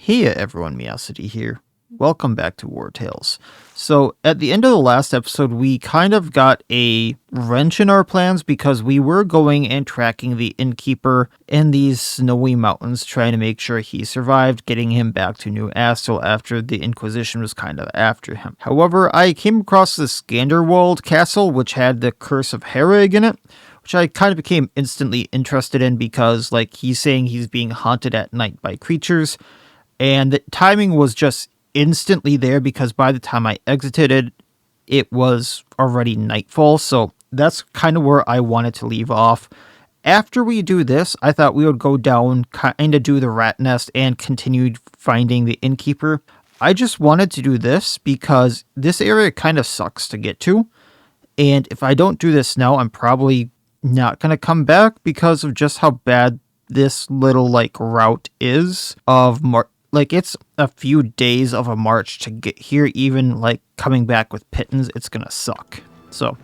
Hey everyone, Miacidae here. Welcome back to Wartales. So, at the end of the last episode, we kind of got a wrench in our plans because we were going and tracking the Innkeeper in these snowy mountains, trying to make sure he survived, getting him back to New Astel after the Inquisition was kind of after him. However, I came across the Skanderwald castle, which had the Curse of Herrig in it, which I kind of became instantly interested in because, like, he's saying he's being haunted at night by creatures, and the timing was just instantly there because by the time I exited it was already nightfall, so that's kind of where I wanted to leave off. After we do this, I thought we would go down, kind of do the rat nest, and continue finding the Innkeeper. I just wanted to do this because this area kind of sucks to get to, and if I don't do this now, I'm probably not going to come back because of just how bad this little, like, route is of like, it's a few days of a march to get here. Even, like, coming back with pittance, it's gonna suck. So,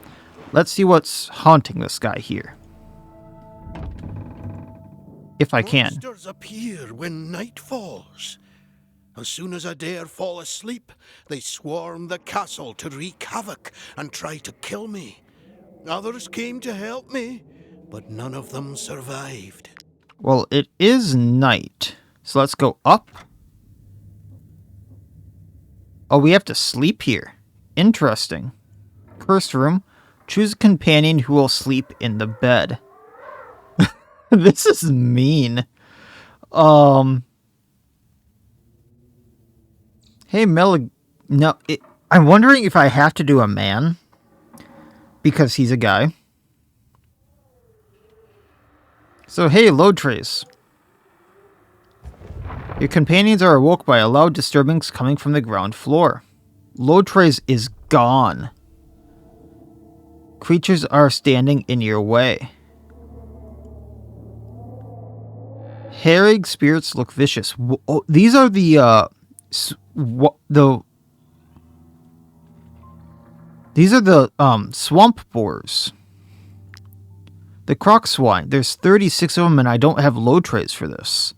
let's see what's haunting this guy here. If I can. Monsters appear when night falls. As soon as I dare fall asleep, they swarm the castle to wreak havoc and try to kill me. Others came to help me, but none of them survived. Well, it is night. So let's go up. Oh, we have to sleep here. Interesting. Cursed room. Choose a companion who will sleep in the bed. This is mean. Hey, No, I'm wondering if I have to do a man. Because he's a guy. So, hey, load trace. Your companions are awoke by a loud disturbance coming from the ground floor. Load trace is gone. Creatures are standing in your way. Herrig spirits look vicious. Oh, these are the swamp boars. The croc swine. There's 36 of them, and I don't have load trays for this.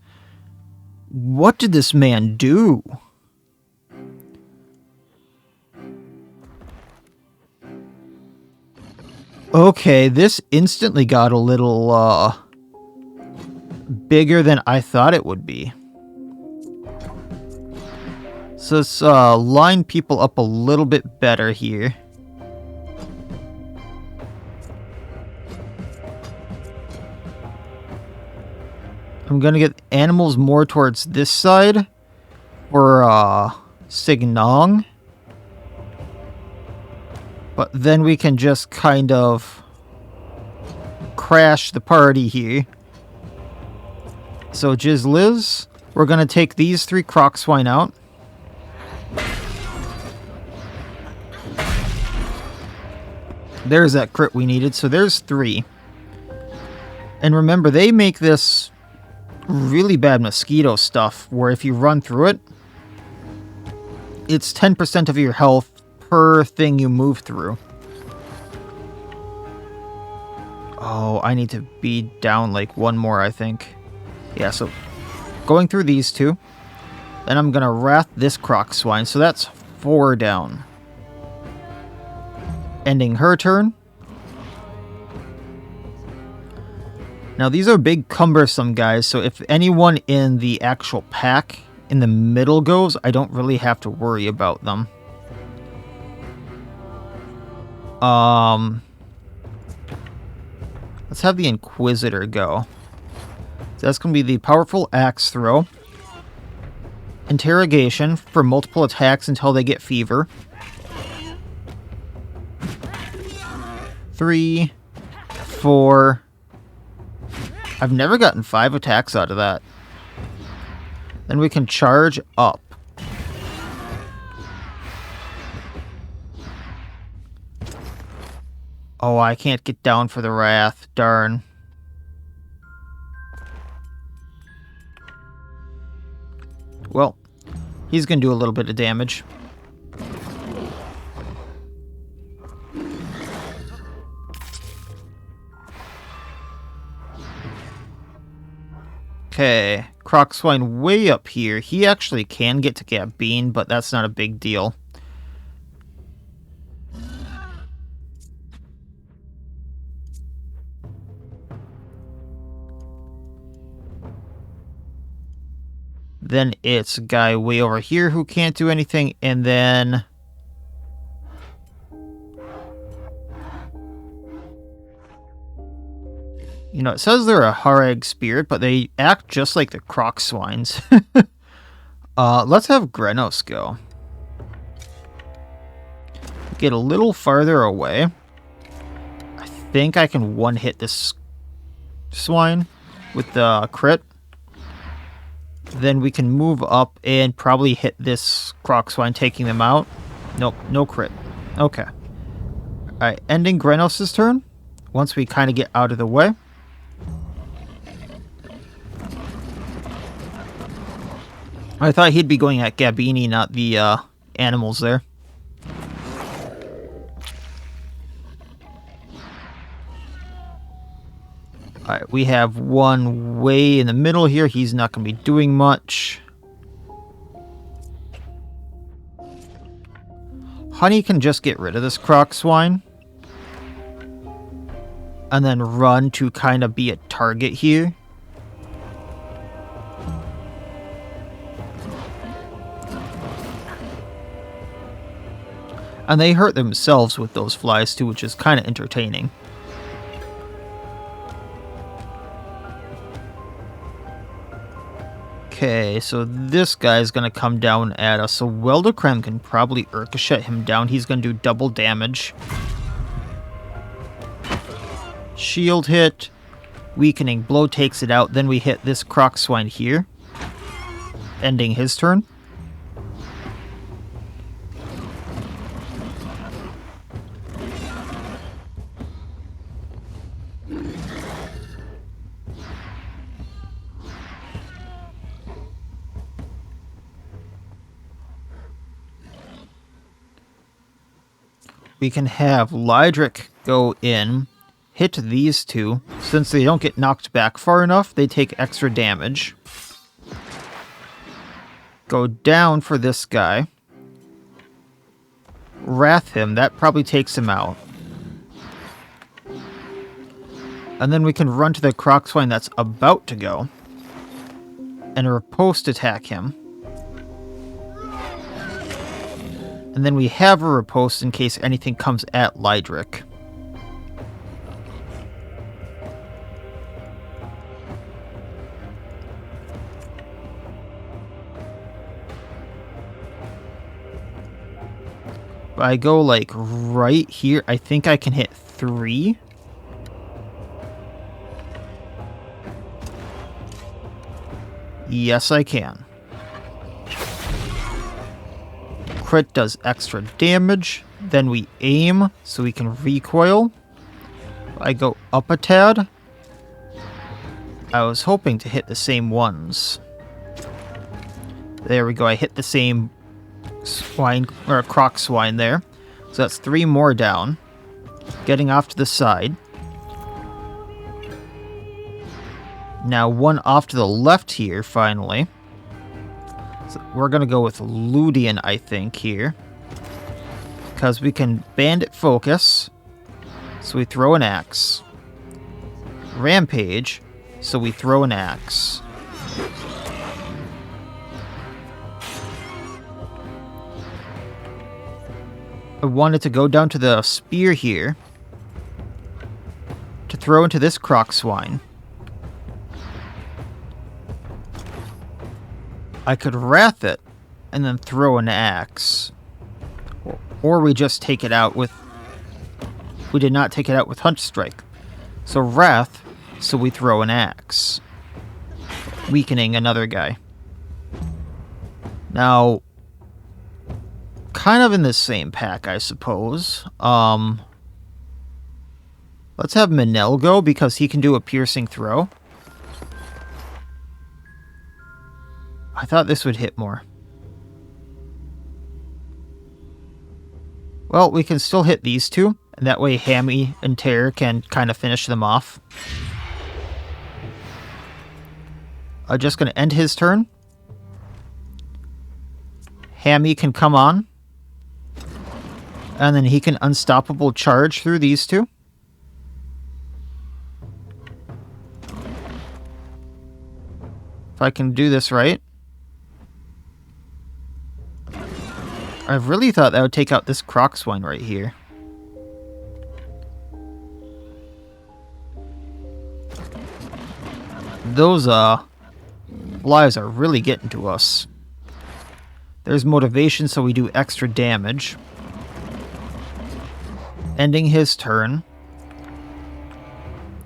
What did this man do? Okay, this instantly got a little, bigger than I thought it would be. So let's, line people up a little bit better here. I'm gonna get animals more towards this side for Signong. But then we can just kind of crash the party here. So Jizliz, we're gonna take these 3 croc swine out. There's that crit we needed, so there's 3. And remember, they make this really bad mosquito stuff where if you run through it, it's 10% of your health per thing you move through. Oh, I need to be down like 1 more, I think. Yeah, so going through these 2. Then I'm gonna wrath this croc swine, so that's 4 down. Ending her turn. Now, these are big, cumbersome guys, so if anyone in the actual pack in the middle goes, I don't really have to worry about them. Let's have the Inquisitor go. So that's going to be the powerful axe throw. Interrogation for multiple attacks until they get fever. 3, 4... I've never gotten 5 attacks out of that. Then we can charge up. Oh, I can't get down for the wrath. Darn. Well, he's going to do a little bit of damage. Okay, croc swine way up here. He actually can get to Gabine, but that's not a big deal. Then it's a guy way over here who can't do anything, and then... You know, it says they're a Harag spirit, but they act just like the croc swines. Let's have Grenos go. Get a little farther away. I think I can one-hit this swine with the crit. Then we can move up and probably hit this croc swine, taking them out. Nope, no crit. Okay. Alright, ending Grenos' turn. Once we kind of get out of the way. I thought he'd be going at Gabini, not the animals there. Alright, we have one way in the middle here. He's not going to be doing much. Honey can just get rid of this croc swine. And then run to kind of be a target here. And they hurt themselves with those flies too, which is kind of entertaining. Okay, so this guy's going to come down at us. So Weldekrem can probably ricochet him down. He's going to do double damage. Shield hit. Weakening blow takes it out. Then we hit this croc swine here. Ending his turn. We can have Lydric go in, hit these two. Since they don't get knocked back far enough, they take extra damage. Go down for this guy. Wrath him, that probably takes him out. And then we can run to the croc swine that's about to go. And riposte attack him. And then we have a riposte in case anything comes at Lydric. If I go like right here, I think I can hit 3. Yes, I can. Crit does extra damage. Then we aim so we can recoil. I go up a tad. I was hoping to hit the same ones. There we go. I hit the same swine or croc swine there. So that's 3 more down. Getting off to the side. Now one off to the left here, finally. So we're going to go with Ludian, I think, here. Because we can bandit focus. So we throw an axe. Rampage. So we throw an axe. I wanted to go down to the spear here. To throw into this croc swine. I could wrath it, and then throw an axe. Or we just take it out with... We did not take it out with Hunt Strike. So wrath, so we throw an axe. Weakening another guy. Now, kind of in the same pack, I suppose. Let's have Manel go, because he can do a piercing throw. I thought this would hit more. Well, we can still hit these two, and that way Hammy and Terror can kind of finish them off. I'm just going to end his turn. Hammy can come on. And then he can unstoppable charge through these two. If I can do this right. I really thought that would take out this Crocswine right here. Those flies are really getting to us. There's motivation, so we do extra damage. Ending his turn.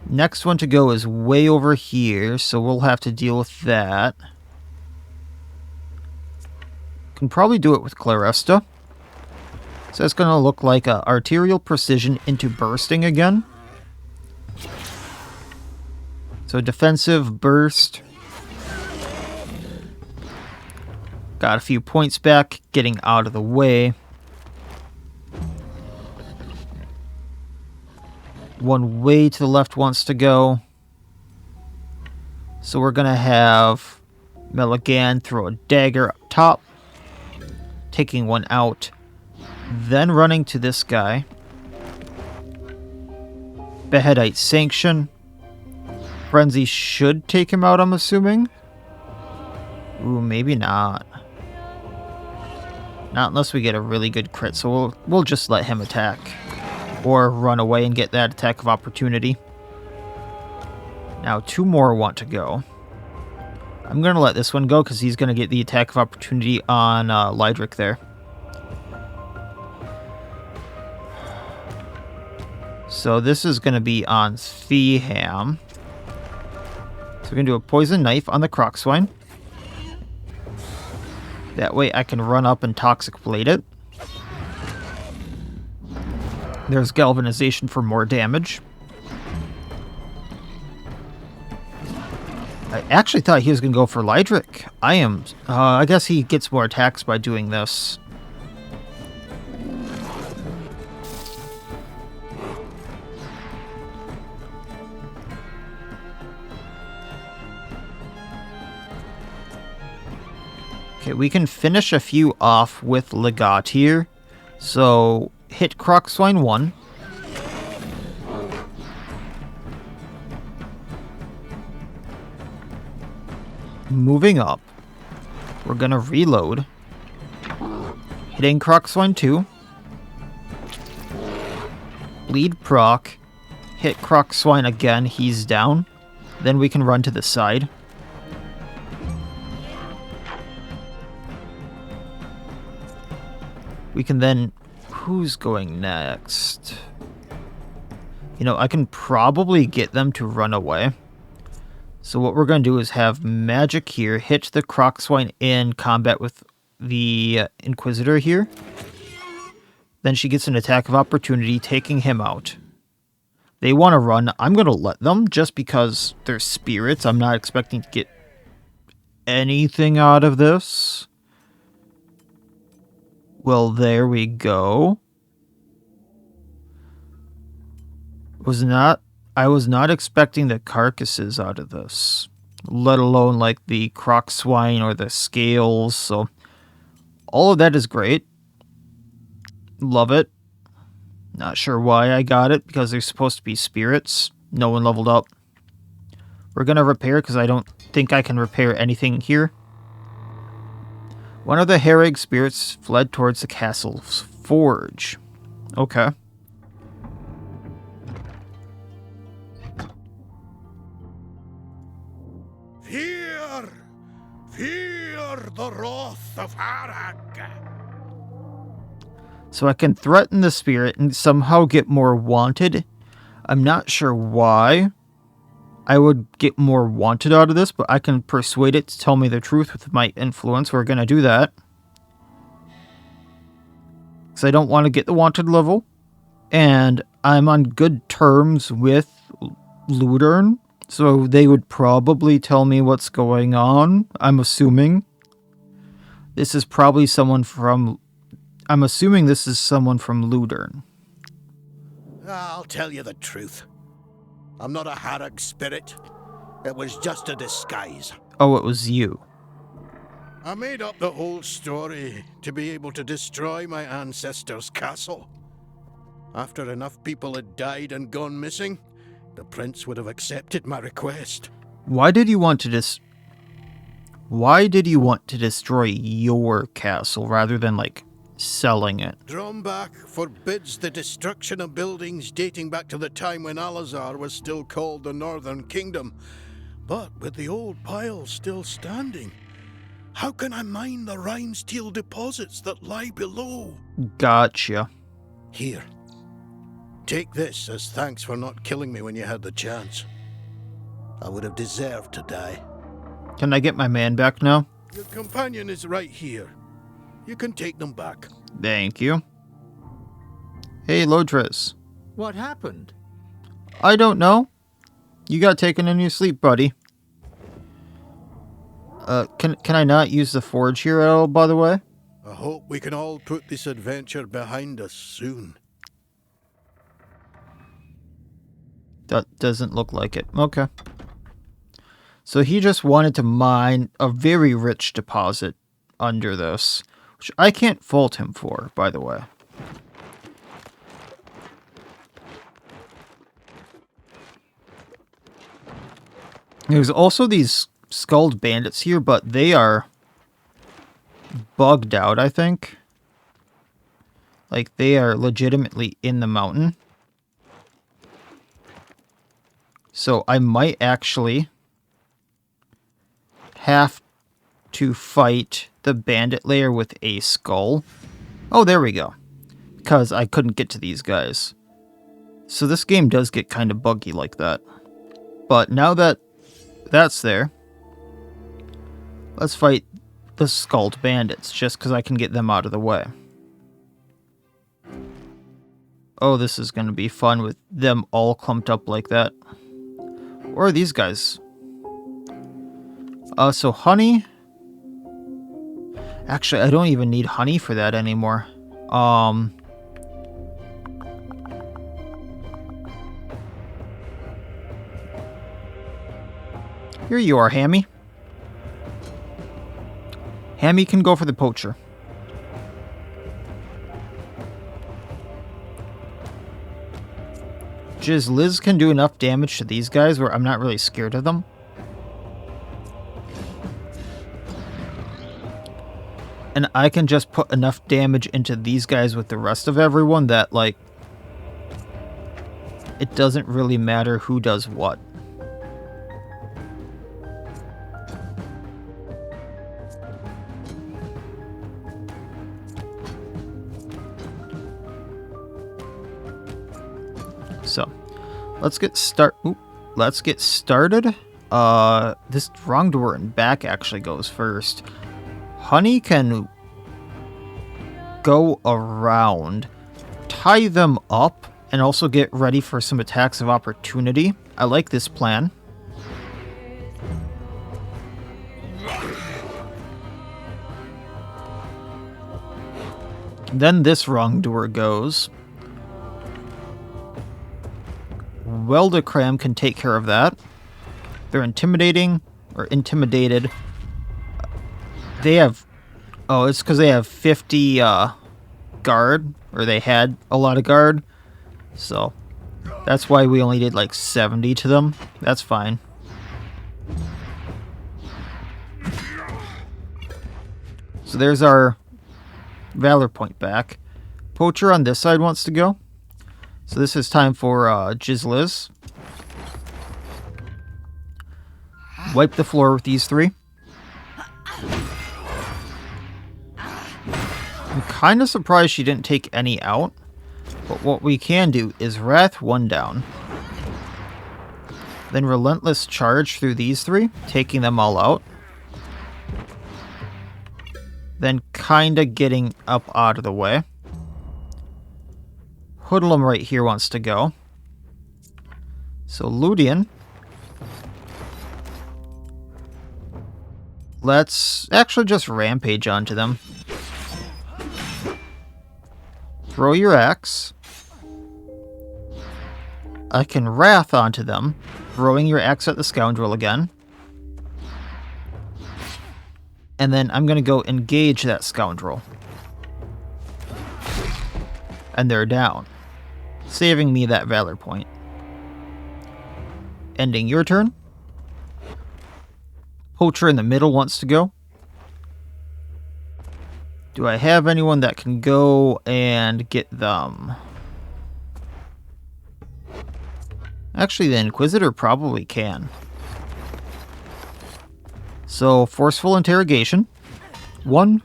Next one to go is way over here, so we'll have to deal with that. Can probably do it with Claresta. So it's going to look like a arterial precision into bursting again. So defensive burst. Got a few points back, getting out of the way. One way to the left wants to go. So we're going to have Milligan throw a dagger up top. Taking one out. Then running to this guy. Behedite Sanction. Frenzy should take him out, I'm assuming. Ooh, maybe not. Not unless we get a really good crit, so we'll just let him attack. Or run away and get that attack of opportunity. Now, two more want to go. I'm going to let this one go because he's going to get the attack of opportunity on Lydric there. So this is going to be on Feeham. So we're going to do a poison knife on the Crocswine. That way I can run up and Toxic Blade it. There's Galvanization for more damage. I actually thought he was going to go for Lydric. I guess he gets more attacks by doing this. Okay, we can finish a few off with Legat here. So, hit Crocswine 1. Moving up. We're gonna reload. Hitting Crocswine 2. Bleed proc. Hit Crocswine again, he's down. Then we can run to the side. We can then... Who's going next? You know, I can probably get them to run away. So what we're going to do is have Magic here hit the Crocswine in combat with the Inquisitor here. Then she gets an attack of opportunity, taking him out. They want to run. I'm going to let them just because they're spirits. I'm not expecting to get anything out of this. Well, there we go. I was not expecting the carcasses out of this, let alone like the Crocswine or the scales. So all of that is great. Love it. Not sure why I got it, because they're supposed to be spirits. No one leveled up. We're going to repair because I don't think I can repair anything here. One of the Herrig spirits fled towards the castle's forge. Okay. Fear the wrath of Harag. So I can threaten the spirit and somehow get more wanted. I'm not sure why I would get more wanted out of this, but I can persuade it to tell me the truth with my influence. We're going to do that. Because I don't want to get the wanted level. And I'm on good terms with Ludern. So they would probably tell me what's going on, I'm assuming. This is probably someone from... I'm assuming this is someone from Ludern. I'll tell you the truth. I'm not a Harag spirit. It was just a disguise. Oh, it was you. I made up the whole story to be able to destroy my ancestors' castle. After enough people had died and gone missing, the prince would have accepted my request. Why did you want to destroy your castle rather than, like, selling it? Drombach forbids the destruction of buildings dating back to the time when Alazar was still called the Northern Kingdom. But with the old piles still standing, how can I mine the rime steel deposits that lie below? Gotcha. Here. Take this as thanks for not killing me when you had the chance. I would have deserved to die. Can I get my man back now? Your companion is right here. You can take them back. Thank you. Hey, Lodres. What happened? I don't know. You got taken in your sleep, buddy. Can I not use the forge here at all, by the way? I hope we can all put this adventure behind us soon. That doesn't look like it. Okay. So he just wanted to mine a very rich deposit under this, which I can't fault him for, by the way. There's also these skulled bandits here, but they are bugged out, I think. Like, they are legitimately in the mountain. So I might actually have to fight the bandit layer with a skull. Oh, there we go. Because I couldn't get to these guys. So this game does get kind of buggy like that. But now that that's there, let's fight the skulled bandits, just because I can get them out of the way. Oh, this is going to be fun with them all clumped up like that. Or these guys. So honey. Actually, I don't even need honey for that anymore. Here you are, Hammy. Hammy can go for the poacher. Just Liz can do enough damage to these guys where I'm not really scared of them. And I can just put enough damage into these guys with the rest of everyone that, like, it doesn't really matter who does what. So, let's get started. This wrongdoer in back actually goes first. Honey can go around, tie them up, and also get ready for some attacks of opportunity. I like this plan. Then this wrongdoer goes. Weldacram can take care of that. They're intimidated. They have... Oh, it's because they have 50 guard. Or they had a lot of guard. So, that's why we only did like 70 to them. That's fine. So there's our Valor point back. Poacher on this side wants to go. So this is time for Jizliz. Wipe the floor with these three. I'm kind of surprised she didn't take any out. But what we can do is Wrath one down. Then Relentless Charge through these three, taking them all out. Then kind of getting up out of the way. Hoodlum right here wants to go. So Ludian. Let's actually just rampage onto them. Throw your axe. I can wrath onto them, throwing your axe at the scoundrel again. And then I'm going to go engage that scoundrel. And they're down, saving me that valor point. Ending your turn. Poacher in the middle wants to go. Do I have anyone that can go and get them? Actually, the Inquisitor probably can. So, forceful interrogation. 1.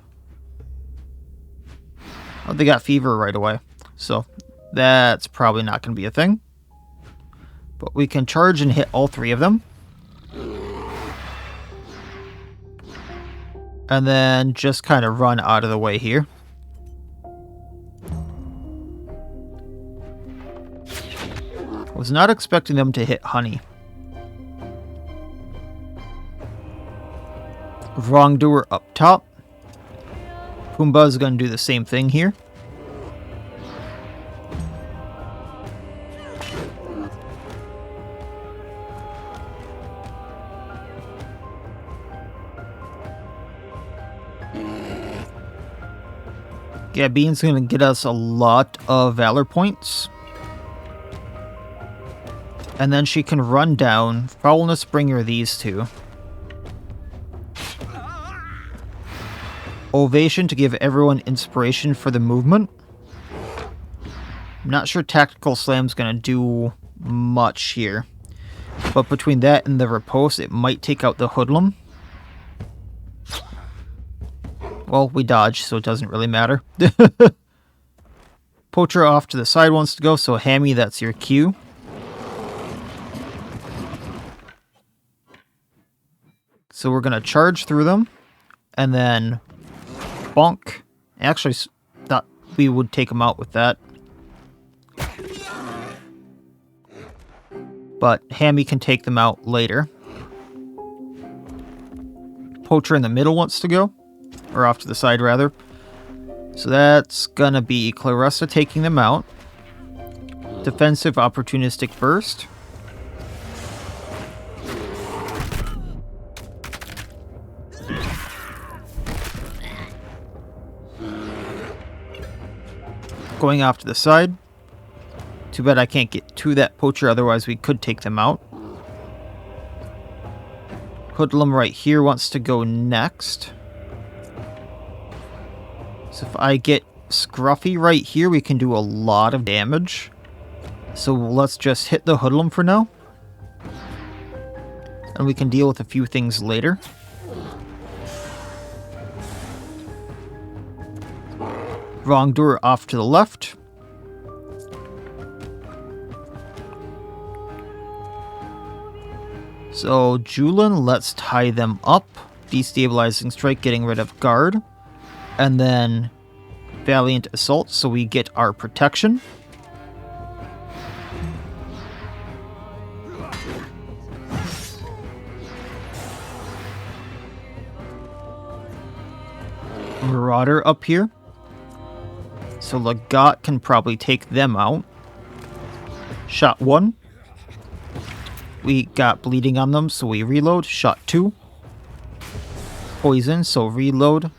Oh, they got fever right away. So, that's probably not going to be a thing. But we can charge and hit all 3 of them. And then just kind of run out of the way here. Was not expecting them to hit honey. Wrongdoer up top. Pumbaa's going to do the same thing here. Gabine's going to get us a lot of valor points. And then she can run down. Foulness Bringer these 2. Ovation to give everyone inspiration for the movement. I'm not sure Tactical Slam's going to do much here. But between that and the Riposte, it might take out the Hoodlum. Well, we dodge, so it doesn't really matter. Poacher off to the side wants to go, so Hammy, that's your cue. So we're going to charge through them, and then bonk. Actually, thought we would take them out with that. But Hammy can take them out later. Poacher in the middle wants to go. Or off to the side, rather. So that's gonna be Clarissa taking them out. Defensive Opportunistic Burst. Going off to the side. Too bad I can't get to that Poacher, otherwise we could take them out. Hoodlum right here wants to go next. So if I get Scruffy right here, we can do a lot of damage. So let's just hit the Hoodlum for now. And we can deal with a few things later. Wrongdoer off to the left. So Julin, let's tie them up. Destabilizing Strike, getting rid of Guard. And then Valiant Assault, so we get our protection. Marauder up here. So Legat can probably take them out. Shot 1. We got bleeding on them, so we reload. Shot 2. Poison, so reload.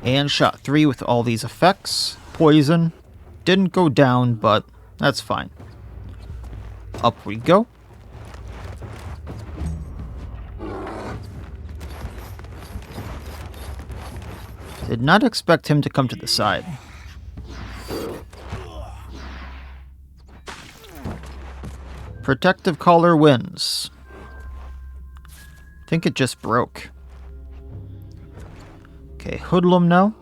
And shot 3 with all these effects. Poison. Didn't go down, but that's fine. Up we go. Did not expect him to come to the side. Protective Collar wins. I think it just broke. Okay, Hoodlum now.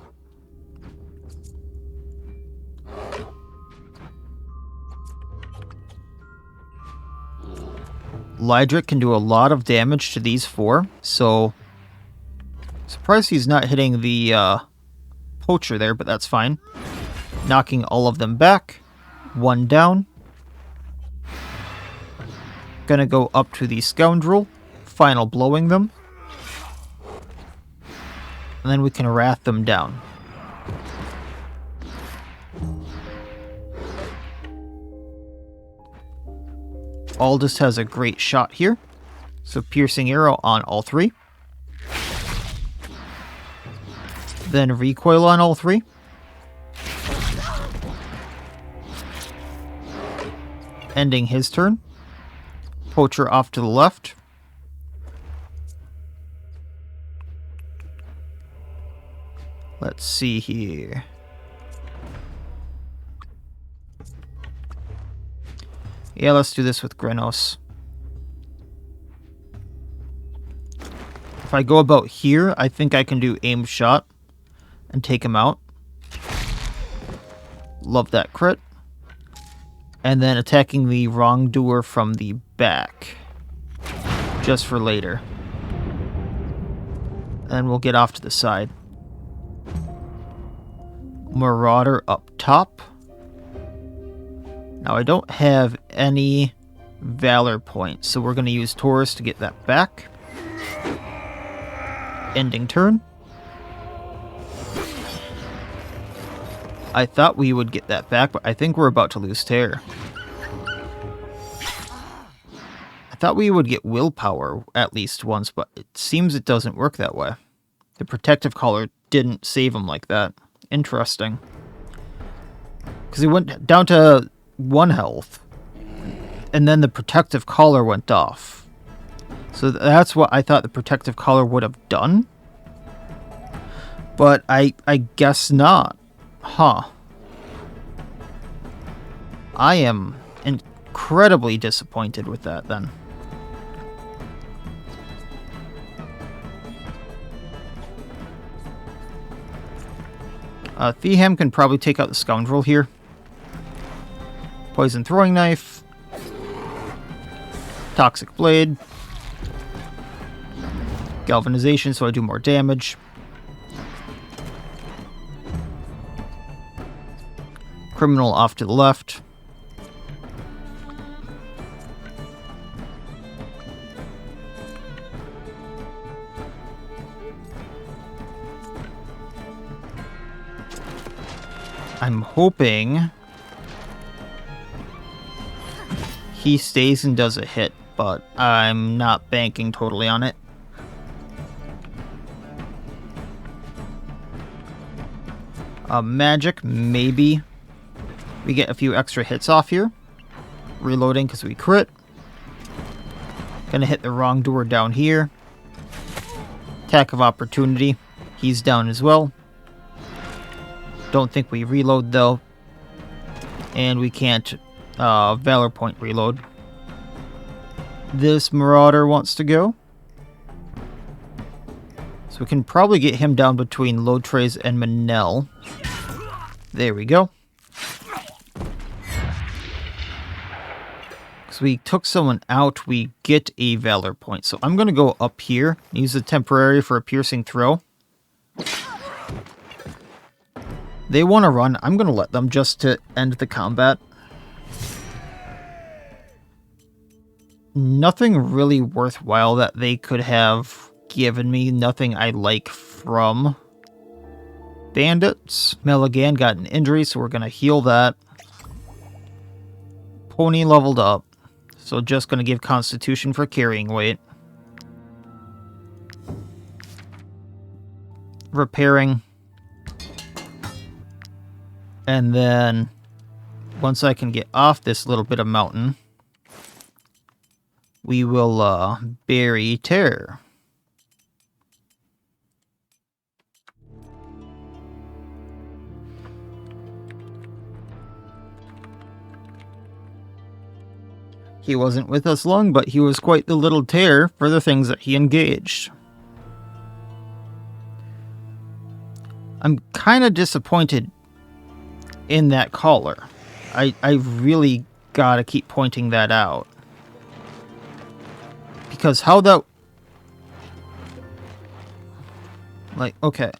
Lydric can do a lot of damage to these 4, so surprised he's not hitting the Poacher there, but that's fine. Knocking all of them back. 1 down. Gonna go up to the Scoundrel. Final blowing them. And then we can wrath them down. Aldous has a great shot here. So piercing arrow on all 3. Then recoil on all three. Ending his turn. Poacher off to the left. Let's see here. Yeah, let's do this with Grenos. If I go about here, I think I can do aim shot and take him out. Love that crit. And then attacking the wrongdoer from the back. Just for later. And we'll get off to the side. Marauder up top. Now I don't have any Valor points, so we're going to use Taurus to get that back. Ending turn. I thought we would get that back, but I think we're about to lose Terror. I thought we would get willpower at least once, but it seems it doesn't work that way. The protective collar didn't save him like that. Interesting. Because he went down to 1 health, and then the protective collar went off. So that's what I thought the protective collar would have done. But I guess not. Huh. I am incredibly disappointed with that then. Theham can probably take out the Scoundrel here. Poison Throwing Knife. Toxic Blade. Galvanization, so I do more damage. Criminal off to the left. I'm hoping he stays and does a hit, but I'm not banking totally on it. Magic, maybe. We get a few extra hits off here. Reloading because we crit. Gonna hit the wrongdoer down here. Attack of opportunity. He's down as well. Don't think we reload though. And we can't Valor point reload. This Marauder wants to go. So we can probably get him down between Lotrays and Manel. There we go. Because we took someone out, we get a Valor point. So I'm going to go up here, use the temporary for a piercing throw. They want to run. I'm going to let them just to end the combat. Nothing really worthwhile that they could have given me. Nothing I like from Bandits. Milligan got an injury, so we're going to heal that. Pony leveled up, so just going to give Constitution for carrying weight. Repairing. And then, once I can get off this little bit of mountain, we will bury Terror. He wasn't with us long, but he was quite the little terror for the things that he engaged. I'm kind of disappointed in that collar. I really gotta keep pointing that out. Because how that... Like, okay.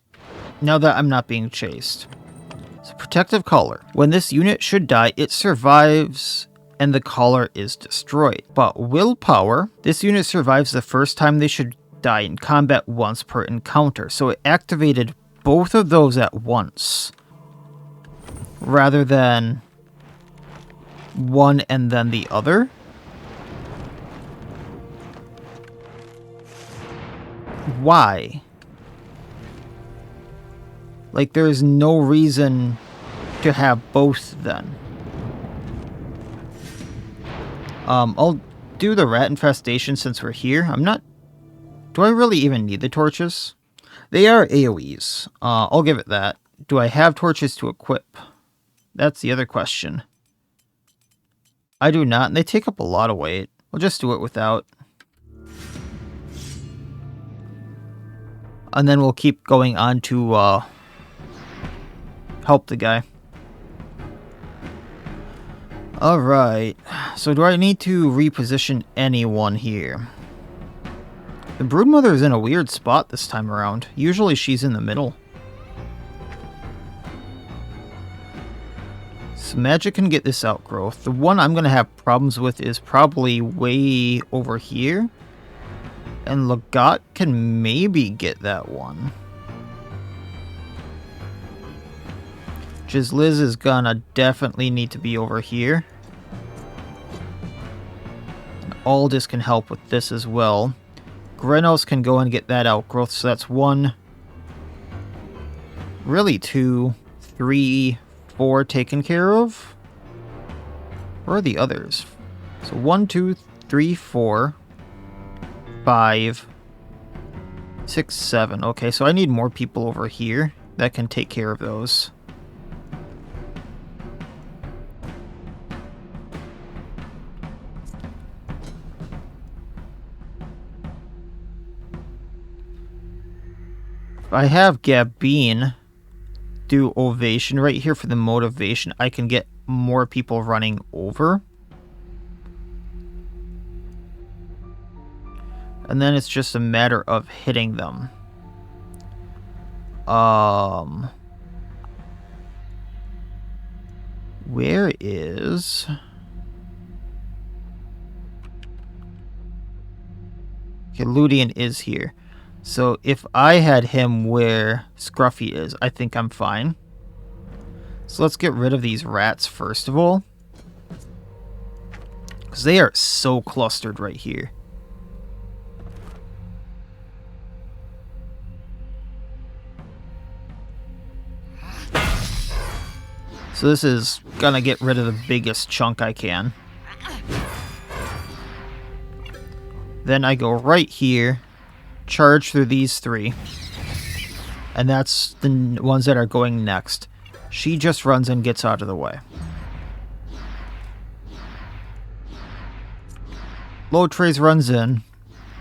Now that I'm not being chased. So, protective collar. When this unit should die, it survives and the collar is destroyed. But willpower, this unit survives the first time they should die in combat once per encounter. So it activated both of those at once. Rather than one and then the other. Why? Like, there's no reason to have both then. I'll do the rat infestation since we're here. Do I really even need the torches? They are AoEs. I'll give it that. Do I have torches to equip? That's the other question. I do not, and they take up a lot of weight. We'll just do it without. And then we'll keep going on to help the guy. Alright, so do I need to reposition anyone here? The Broodmother is in a weird spot this time around. Usually she's in the middle. So magic can get this outgrowth. The one I'm going to have problems with is probably way over here. And Legat can maybe get that one. Liz is gonna definitely need to be over here. And Aldous can help with this as well. Grenos can go and get that outgrowth, so that's 1, really 2, 3, 4 taken care of. Where are the others? So 1, 2, 3, 4, 5, 6, 7. Okay, so I need more people over here that can take care of those. I have Gabine do Ovation right here for the motivation. I can get more people running over. And then it's just a matter of hitting them. Where is... Okay, Ludian is here. So if I had him where Scruffy is, I think I'm fine. So let's get rid of these rats first of all. Because they are so clustered right here. So this is gonna get rid of the biggest chunk I can. Then I go right here. Charge through these 3. And that's the ones that are going next. She just runs and gets out of the way. Low Trays runs in.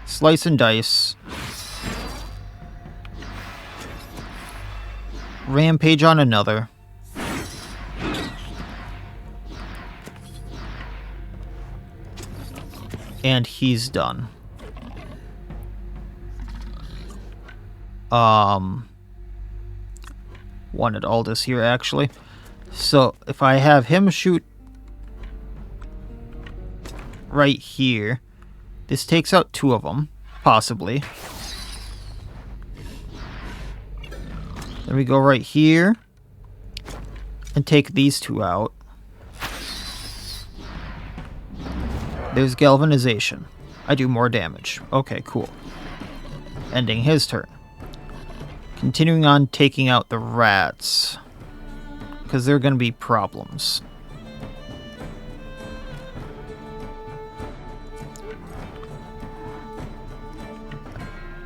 Slice and dice. Rampage on another. And he's done. Wanted Aldous here, actually. So, if I have him shoot right here, this takes out 2 of them, possibly. Then we go right here and take these 2 out. There's galvanization. I do more damage. Okay, cool. Ending his turn. Continuing on taking out the rats. Because they're going to be problems.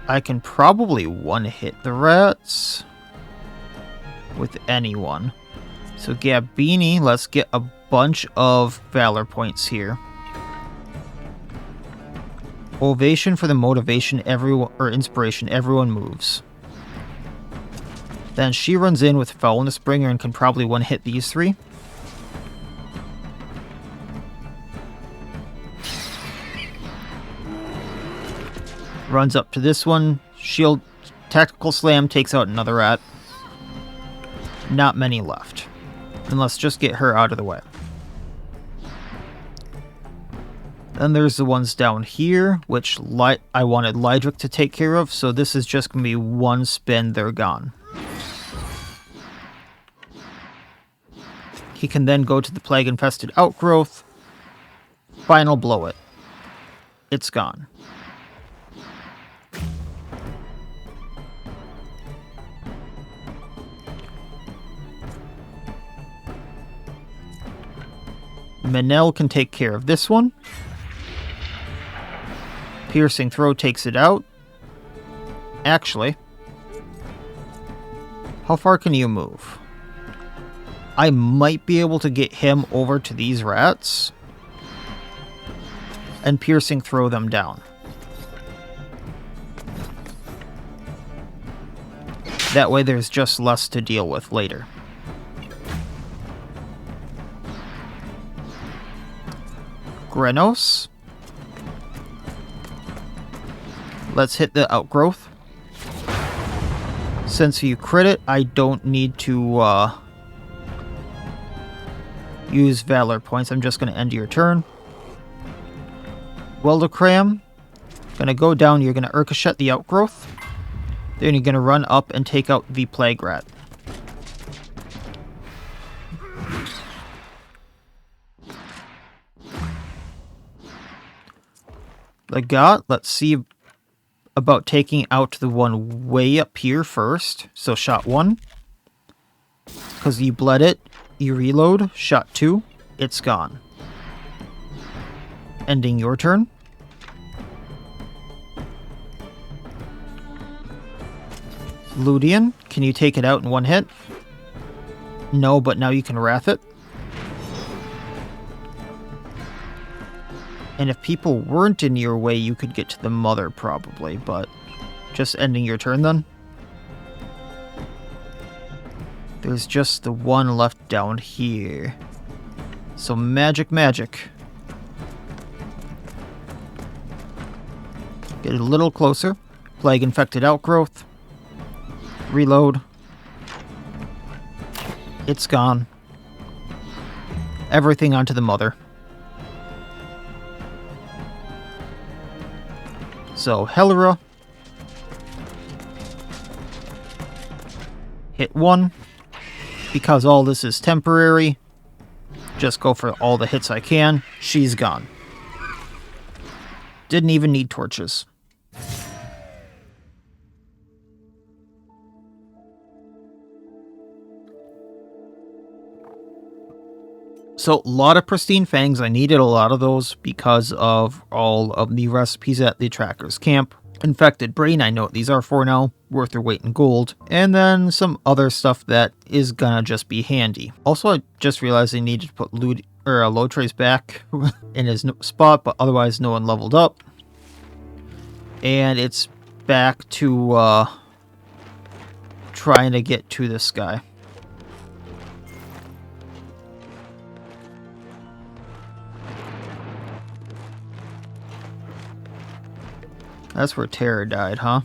I can probably one-hit the rats. With anyone. So Gabini, let's get a bunch of Valor points here. Ovation for the motivation, everyone, or inspiration, everyone moves. Then she runs in with Foulness Bringer and can probably one-hit these 3. Runs up to this one. Shield, Tactical Slam takes out another rat. Not many left. And let's just get her out of the way. Then there's the ones down here, which I wanted Lydric to take care of, so this is just going to be 1 spin, they're gone. He can then go to the Plague-Infested Outgrowth. Final blow it. It's gone. Manel can take care of this one. Piercing Throw takes it out. Actually, how far can you move? I might be able to get him over to these rats and Piercing Throw them down. That way there's just less to deal with later. Grenos. Let's hit the outgrowth. Since you crit it, I don't need to use Valor points. I'm just going to end your turn. Weldocram. Going to go down. You're going to Urkashet the outgrowth. Then you're going to run up and take out the Plague Rat. Legat, let's see about taking out the one way up here first. So shot 1. Because you bled it. You reload. Shot 2. It's gone. Ending your turn. Ludian, can you take it out in one hit? No, but now you can Wrath it. And if people weren't in your way, you could get to the Mother, probably, but just ending your turn then. There's just the one left down here. So magic. Get a little closer. Plague Infected Outgrowth. Reload. It's gone. Everything onto the Mother. So, Helera. Hit 1. Because all this is temporary, just go for all the hits I can. She's gone. Didn't even need torches. So, a lot of Pristine Fangs. I needed a lot of those because of all of the recipes at the Tracker's Camp. Infected Brain, I know what these are for now. Worth their weight in gold. And then some other stuff that is gonna just be handy. Also, I just realized I needed to put Lotrace back in his spot, but otherwise no one leveled up. And it's back to trying to get to this guy. That's where Terror died, huh?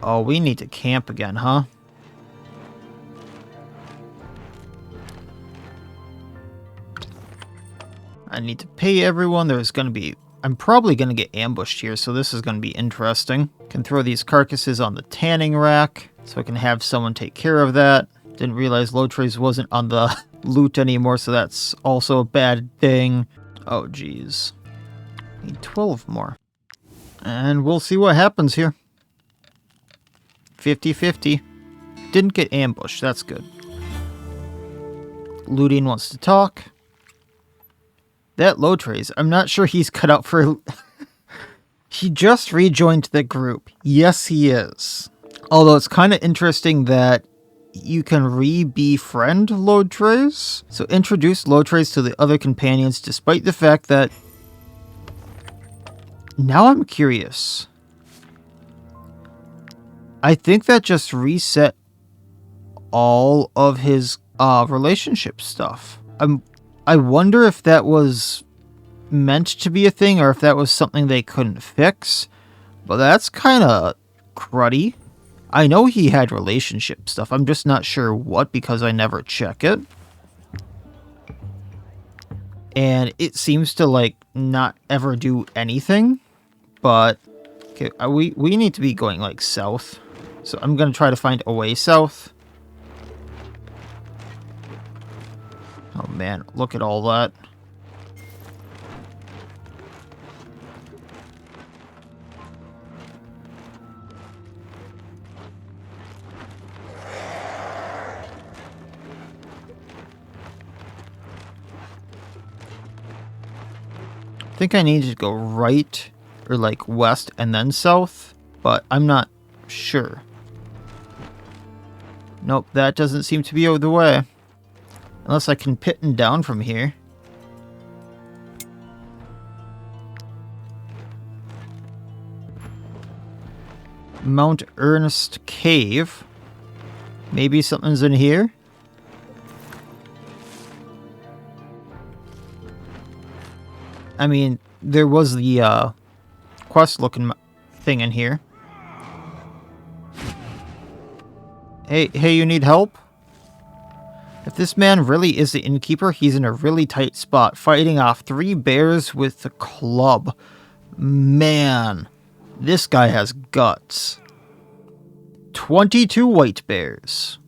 Oh, we need to camp again, huh? I need to pay everyone. There's gonna be... I'm probably gonna get ambushed here, so this is gonna be interesting. Can throw these carcasses on the tanning rack, so I can have someone take care of that. Didn't realize Lotrace wasn't on the loot anymore, so that's also a bad thing. Oh, jeez. Need 12 more. And we'll see what happens here. 50-50. Didn't get ambushed. That's good. Ludian wants to talk. That Lotrace, I'm not sure he's cut out for... He just rejoined the group. Yes, he is. Although it's kind of interesting that you can re-befriend Lotrace. So introduce Lotrace to the other companions despite the fact that... Now I'm curious. I think that just reset all of his relationship stuff. I wonder if that was meant to be a thing or if that was something they couldn't fix. But that's kind of cruddy. I know he had relationship stuff. I'm just not sure what because I never check it. And it seems to like not ever do anything. But okay, we need to be going like south. So I'm going to try to find a way south. Oh man, look at all that. I think I need to go right or like west and then south, but I'm not sure. Nope, that doesn't seem to be the way. Unless I can pit and down from here. Mount Ernest Cave. Maybe something's in here? I mean, there was the quest-looking thing in here. Hey, you need help? If this man really is the Innkeeper, he's in a really tight spot, fighting off 3 bears with a club. Man, this guy has guts. 22 white bears.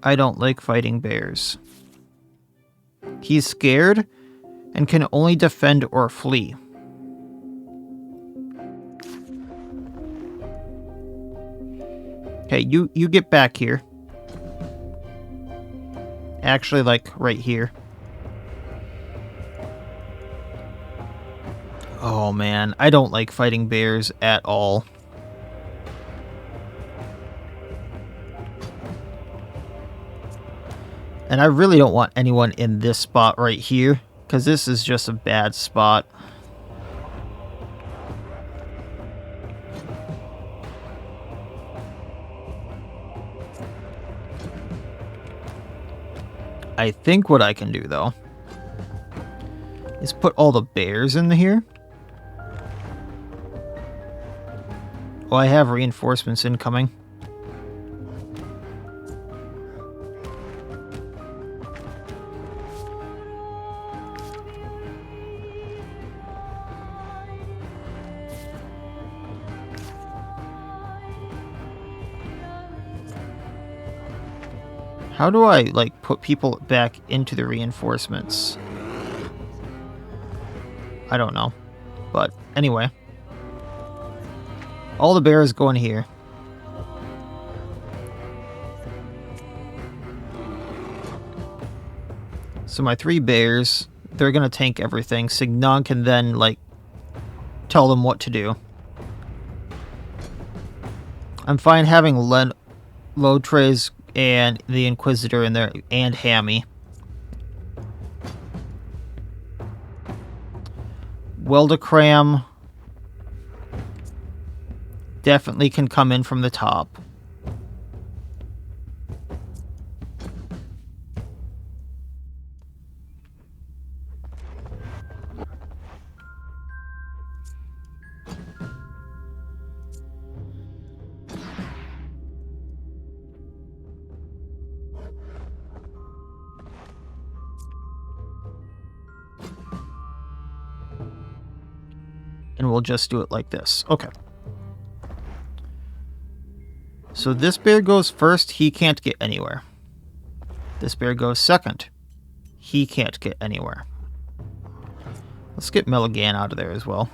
I don't like fighting bears. He's scared and can only defend or flee. Okay, you get back here. Actually, like, right here. Oh, man. I don't like fighting bears at all. And I really don't want anyone in this spot right here, because this is just a bad spot. I think what I can do, though, is put all the bears in here. Oh, I have reinforcements incoming. How do I, like, put people back into the reinforcements? I don't know. But, anyway. All the bears go in here. So my 3 bears, they're gonna tank everything. Signon can then, like, tell them what to do. I'm fine having load trays and the Inquisitor in there, and Hammy. Weldacram definitely can come in from the top. And we'll just do it like this. Okay. So this bear goes first. He can't get anywhere. This bear goes second. He can't get anywhere. Let's get Milligan out of there as well.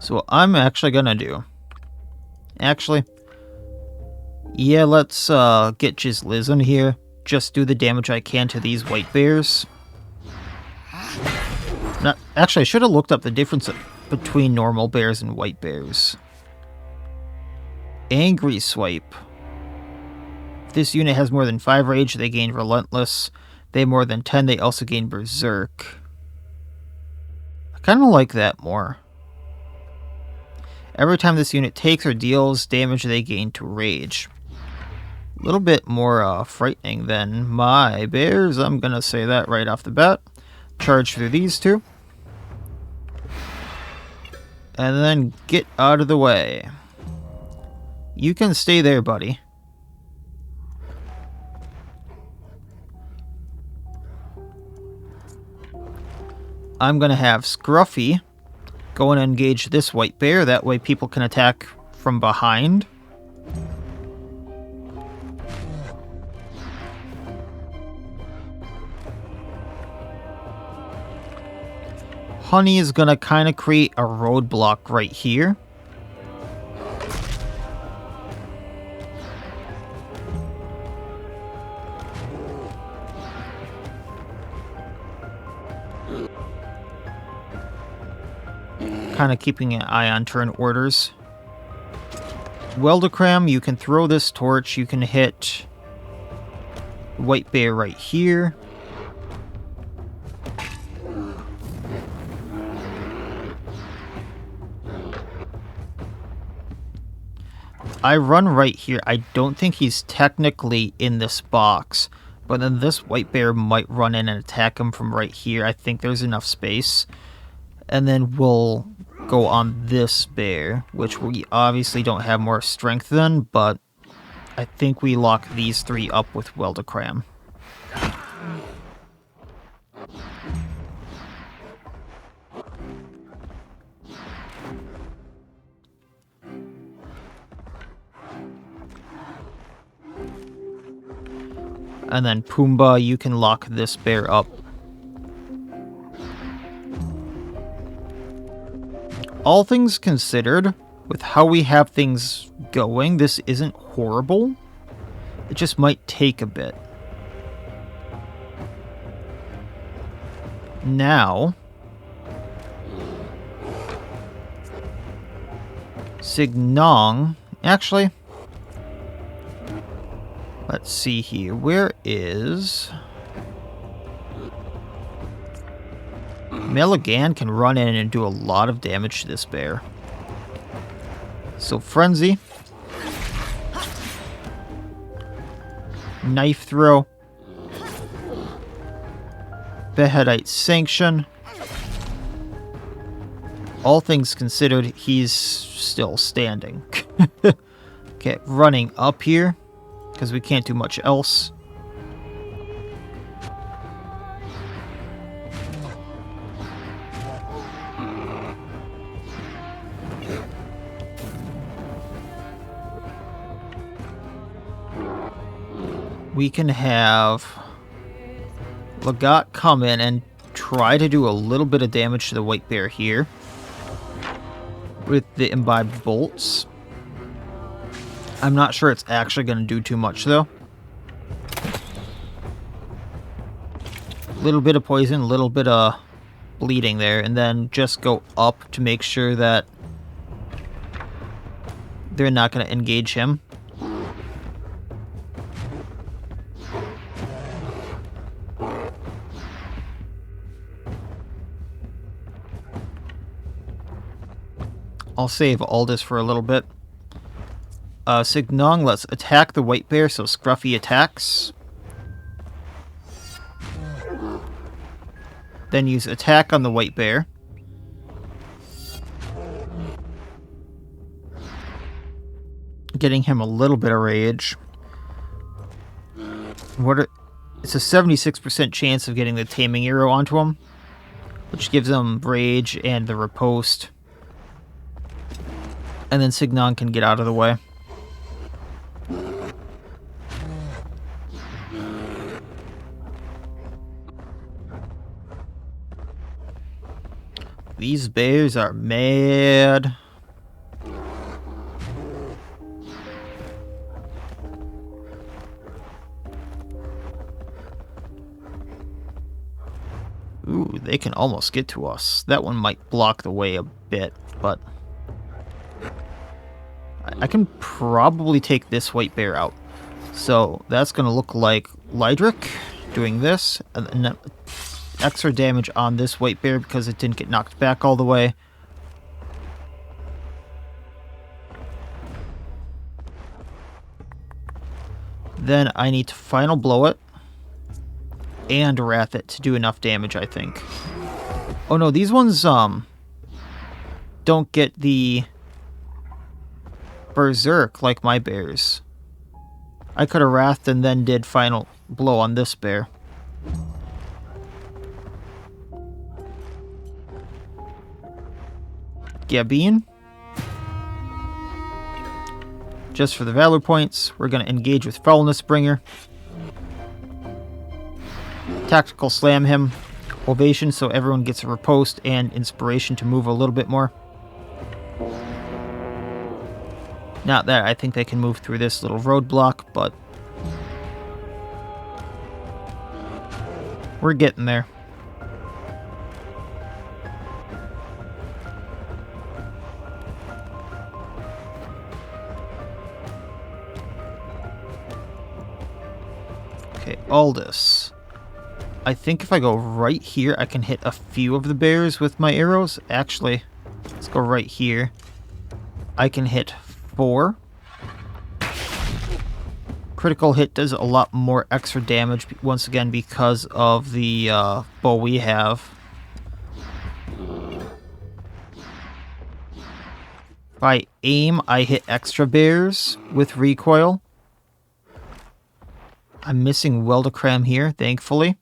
So what I'm actually going to do... Actually... Yeah, let's get Jizliz in here. Just do the damage I can to these white bears. Actually, I should have looked up the difference between normal bears and white bears. Angry Swipe. If this unit has more than 5 rage, they gain Relentless. They have more than 10, they also gain Berserk. I kind of like that more. Every time this unit takes or deals damage, they gain to rage. A little bit more frightening than my bears. I'm going to say that right off the bat. Charge through these 2. And then get out of the way. You can stay there, buddy. I'm going to have Scruffy go and engage this white bear. That way people can attack from behind. Honey is going to kind of create a roadblock right here. kind of keeping an eye on turn orders. Weldocram, you can throw this torch. You can hit White Bear right here. I run right here. I don't think he's technically in this box, but then this White Bear might run in and attack him from right here. I think there's enough space. And then we'll go on this bear, which we obviously don't have more strength than, but I think we lock these three up with Weldocram. And then Pumbaa, you can lock this bear up. All things considered, with how we have things going, this isn't horrible. It just might take a bit. Now, Signong, actually, let's see here. Where is... Milligan can run in and do a lot of damage to this bear. So Frenzy. Knife Throw. Behedite Sanction. All things considered, he's still standing. Okay, running up here, because we can't do much else. We can have Legat come in and try to do a little bit of damage to the White Bear here with the Imbibed Bolts. I'm not sure it's actually going to do too much, though. A little bit of poison, a little bit of bleeding there, and then just go up to make sure that they're not going to engage him. I'll save Aldous for a little bit. Signong, let's attack the White Bear, so Scruffy attacks. Then use attack on the White Bear. Getting him a little bit of rage. It's a 76% chance of getting the Taming Arrow onto him, which gives him rage and the riposte. And then Signong can get out of the way. These bears are mad. Ooh, they can almost get to us. That one might block the way a bit, but I can probably take this White Bear out. So that's going to look like Lydric doing this, and then extra damage on this White Bear because it didn't get knocked back all the way. Then I need to Final Blow it and Wrath it to do enough damage, I think. Oh no, these ones don't get the Berserk like my bears. I could have Wrathed and then did Final Blow on this bear. Gabine. Just for the Valor points, we're going to engage with Foulness Bringer. Tactical Slam him. Ovation so everyone gets a riposte and inspiration to move a little bit more. Not that I think they can move through this little roadblock, but we're getting there. Okay, Aldous. I think if I go right here, I can hit a few of the bears with my arrows. Actually, let's go right here. I can hit 4. Critical hit does a lot more extra damage, once again, because of the bow we have. If I aim, I hit extra bears with recoil. I'm missing Weldacram here, thankfully.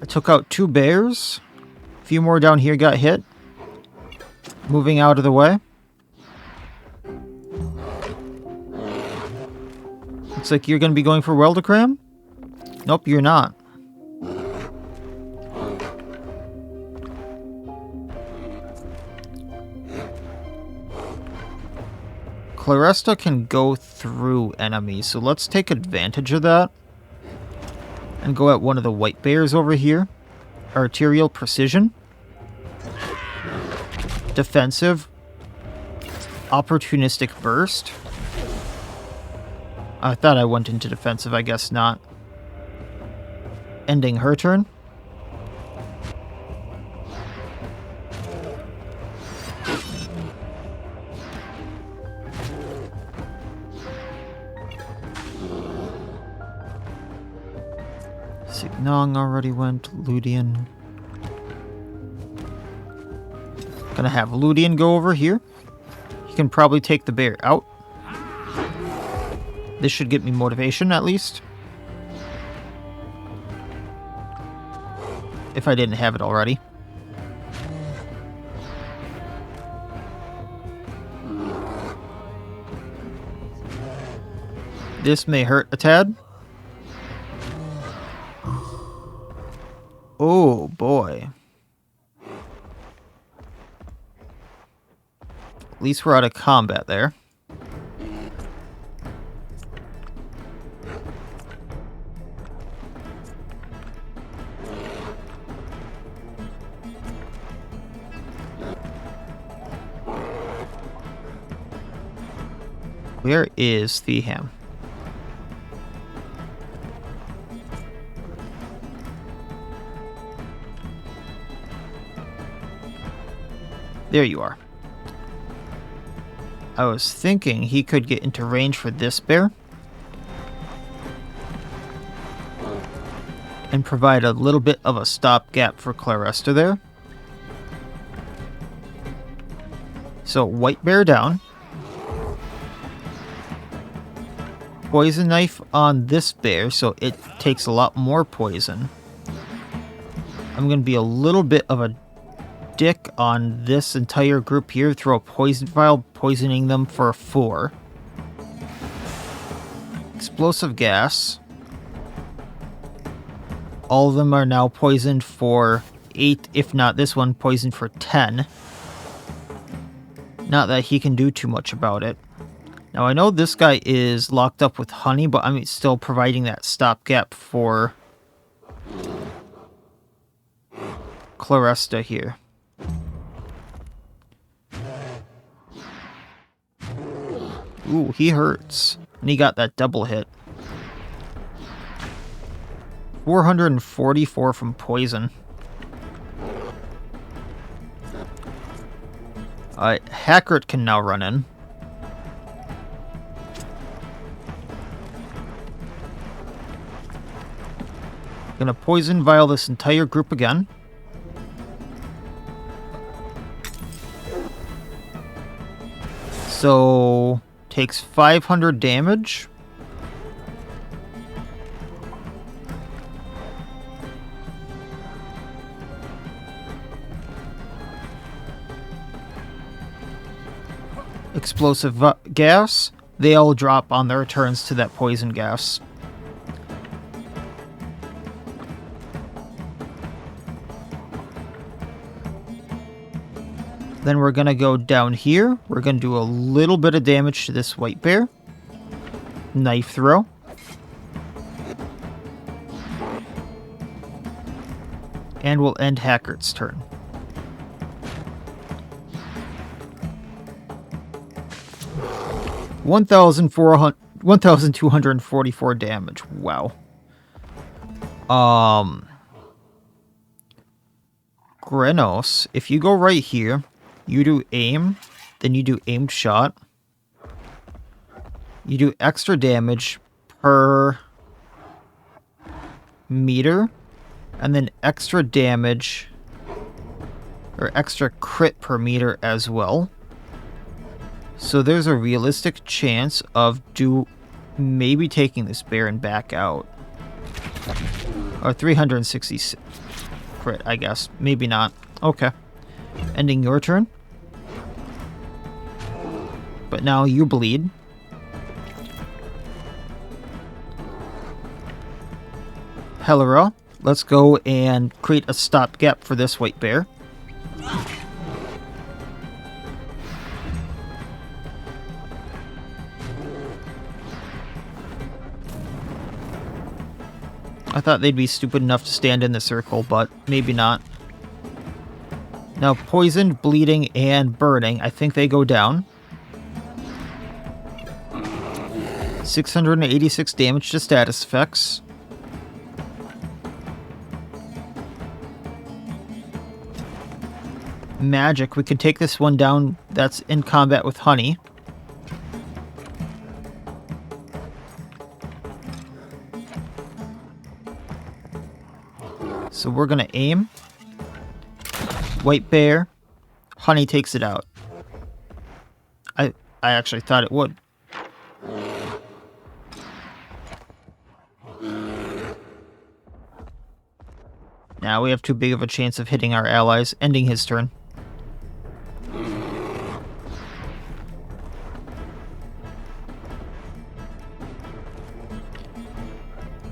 I took out 2 bears. A few more down here got hit. Moving out of the way. Looks like you're going to be going for Weldacram? Nope, you're not. Claresta can go through enemies, so let's take advantage of that. And go at one of the white bears over here. Arterial Precision. Defensive. Opportunistic Burst. I thought I went into defensive, I guess not. Ending her turn. Signong already went. Ludian. Gonna have Ludian go over here. He can probably take the bear out. This should get me motivation, at least. If I didn't have it already. This may hurt a tad. Oh, boy. At least we're out of combat there. Where is Theham? There you are. I was thinking he could get into range for this bear. And provide a little bit of a stopgap for Claresta there. So, white bear down. Poison knife on this bear, so it takes a lot more poison. I'm going to be a little bit of a dick on this entire group here. Throw a poison vial, poisoning them for 4. Explosive gas. All of them are now poisoned for 8, if not this one, poisoned for 10. Not that he can do too much about it. Now, I know this guy is locked up with honey, but I'm still providing that stopgap for Claresta here. Ooh, he hurts. And he got that double hit. 444 from poison. Hackert can now run in. Gonna poison vial this entire group again. So takes 500 damage. Explosive gas. They all drop on their turns to that poison gas. Then we're going to go down here. We're going to do a little bit of damage to this white bear. Knife throw. And we'll end Hackert's turn. 1,244 damage. Wow. Grenos, if you go right here, you do aim, then you do aimed shot. You do extra damage per meter, and then extra damage or extra crit per meter as well. So there's a realistic chance of maybe taking this Baron back out. Or 360 crit, I guess. Maybe not. Okay. Ending your turn. But now you bleed. Helera, let's go and create a stopgap for this white bear. I thought they'd be stupid enough to stand in the circle, but maybe not. Now, poisoned, bleeding, and burning, I think they go down. 686 damage to status effects. Magic, we can take this one down that's in combat with Honey. So we're gonna aim. White bear. Honey takes it out. I actually thought it would. Now we have too big of a chance of hitting our allies, ending his turn.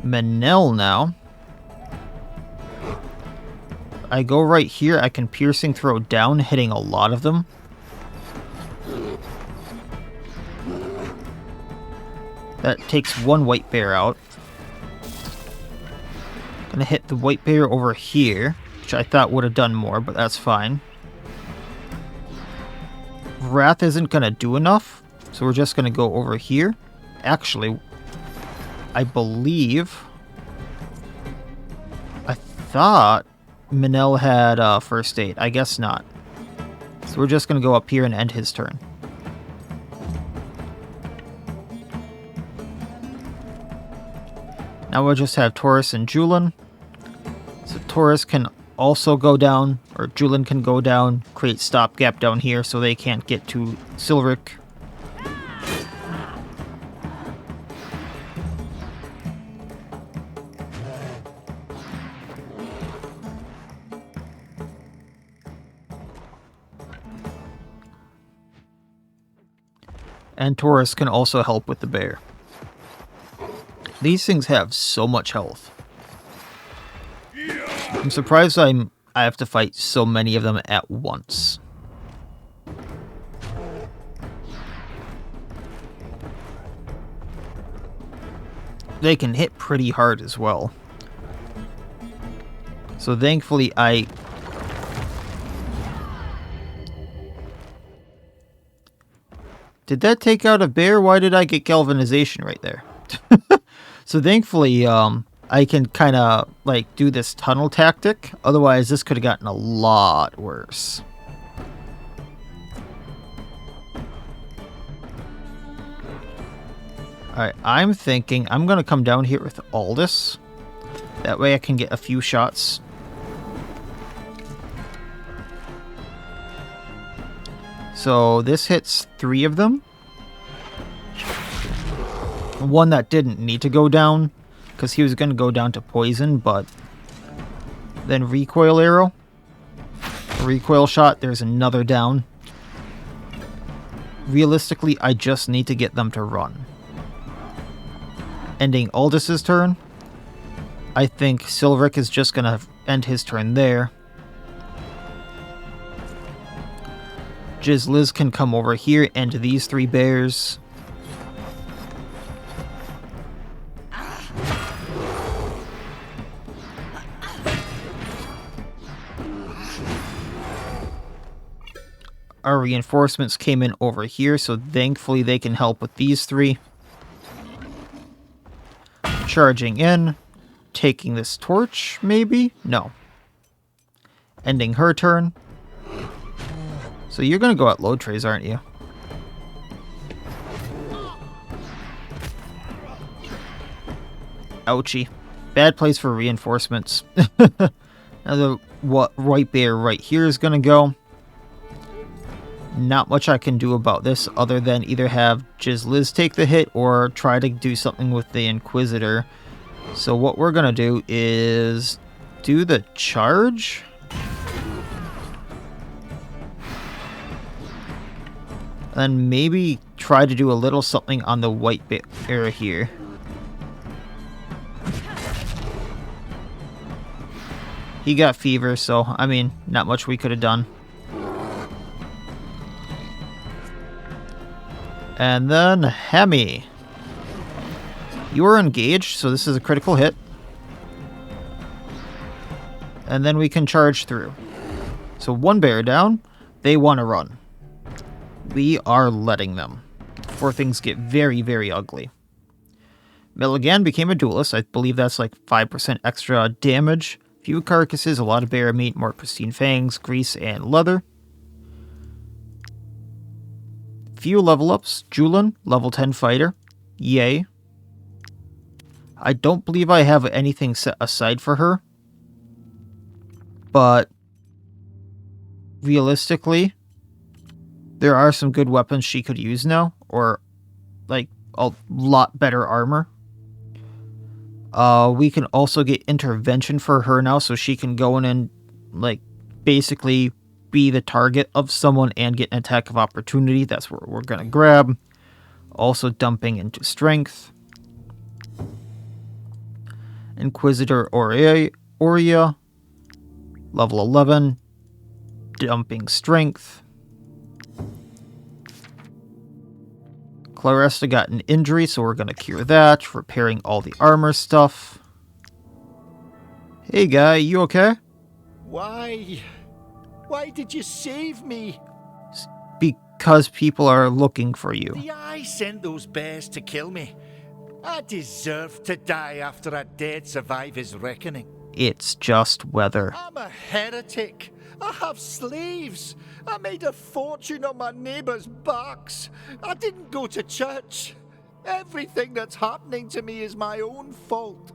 Manel now. I go right here, I can piercing throw down, hitting a lot of them. That takes one white bear out. Gonna hit the white bear over here, which I thought would have done more, but that's fine. Wrath isn't gonna do enough, so we're just gonna go over here. Actually, I believe... I thought Manel had first aid. I guess not. So we're just going to go up here and end his turn. Now we'll just have Taurus and Julian. So Taurus can also go down, or Julian can go down, create stopgap down here so they can't get to Silric. And Taurus can also help with the bear. These things have so much health. I'm surprised I have to fight so many of them at once. They can hit pretty hard as well. So thankfully Did that take out a bear? Why did I get galvanization right there? So thankfully, I can kind of like do this tunnel tactic. Otherwise, this could have gotten a lot worse. Alright, I'm thinking I'm going to come down here with Aldous. That way I can get a few shots. So this hits 3 of them. One that didn't need to go down, because he was going to go down to poison, but then recoil arrow. Recoil shot, there's another down. Realistically, I just need to get them to run. Ending Aldous' turn. I think Silric is just going to end his turn there. Jizliz can come over here and these 3 bears. Our reinforcements came in over here, so thankfully they can help with these three. Charging in. Taking this torch, maybe? No. Ending her turn. So you're going to go at load trays, aren't you? Ouchie. Bad place for reinforcements. Another white bear right here is going to go. Not much I can do about this other than either have Jizliz take the hit or try to do something with the Inquisitor. So what we're going to do is do the charge. And maybe try to do a little something on the white bear here. He got fever, so, I mean, not much we could have done. And then Hemi. You are engaged, so this is a critical hit. And then we can charge through. So one bear down. They want to run. We are letting them. Before things get very, very ugly. Milligan became a duelist. I believe that's like 5% extra damage. Few carcasses, a lot of bear meat, more pristine fangs, grease, and leather. Few level ups. Julian, level 10 fighter. Yay. I don't believe I have anything set aside for her. But realistically, there are some good weapons she could use now. Or like a lot better armor. We can also get intervention for her now, so she can go in and like basically be the target of someone and get an attack of opportunity. That's what we're gonna grab. Also dumping into strength. Inquisitor Aurea, level 11, dumping strength. Claresta got an injury, so we're going to cure that, repairing all the armor stuff. Hey guy, you okay? Why? Why did you save me? Because people are looking for you. The eye sent those bears to kill me. I deserve to die after I dared survive his reckoning. It's just weather. I'm a heretic. I have slaves. I made a fortune on my neighbors' backs. I didn't go to church. Everything that's happening to me is my own fault.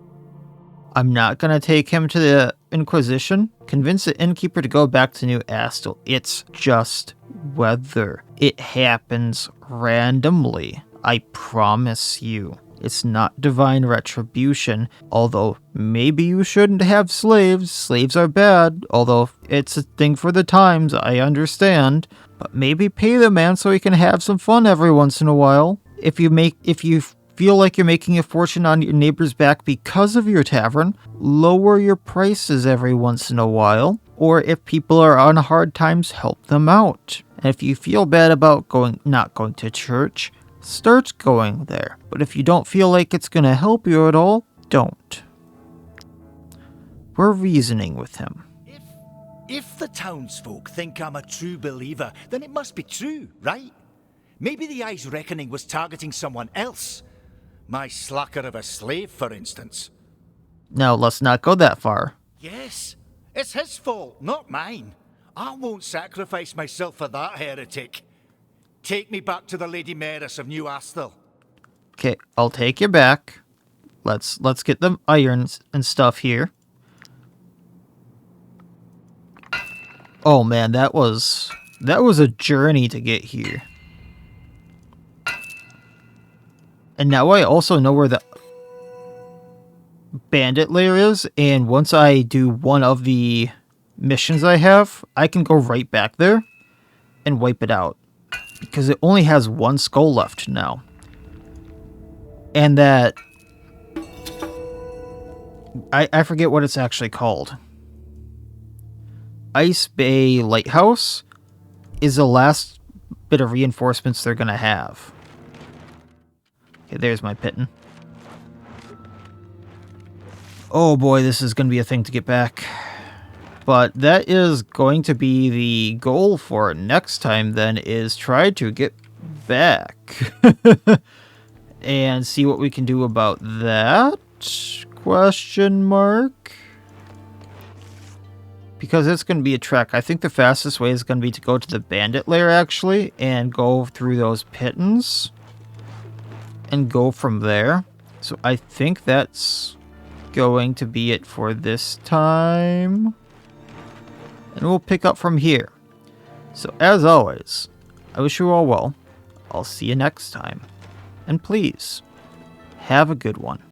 I'm not going to take him to the Inquisition. Convince the Innkeeper to go back to New Astle. It's just weather. It happens randomly. I promise you. It's not divine retribution, although maybe you shouldn't have slaves. Slaves are bad, although it's a thing for the times, I understand. But maybe pay the man so he can have some fun every once in a while. If you feel like you're making a fortune on your neighbor's back because of your tavern, lower your prices every once in a while. Or if people are on hard times, help them out. And if you feel bad about not going to church, start going there. But if you don't feel like it's going to help you at all, don't. We're reasoning with him. If the townsfolk think I'm a true believer, then it must be true, right? Maybe the Eye's reckoning was targeting someone else. My slacker of a slave, for instance. Now, let's not go that far. Yes, it's his fault, not mine. I won't sacrifice myself for that heretic. Take me back to the Lady Mayoress of New Astle. Okay, I'll take you back. Let's get the irons and stuff here. Oh man, that was a journey to get here. And now I also know where the bandit lair is, and once I do one of the missions I have, I can go right back there and wipe it out. Because it only has one skull left now. And that... I forget what it's actually called. Ice Bay Lighthouse is the last bit of reinforcements they're going to have. Okay, there's my Pitten. Oh boy, this is going to be a thing to get back. But that is going to be the goal for next time then, is try to get back and see what we can do about that? Question mark. Because it's going to be a trek. I think the fastest way is going to be to go to the bandit lair, actually, and go through those pittons and go from there. So I think that's going to be it for this time. And we'll pick up from here. So as always, I wish you all well. I'll see you next time. And please, have a good one.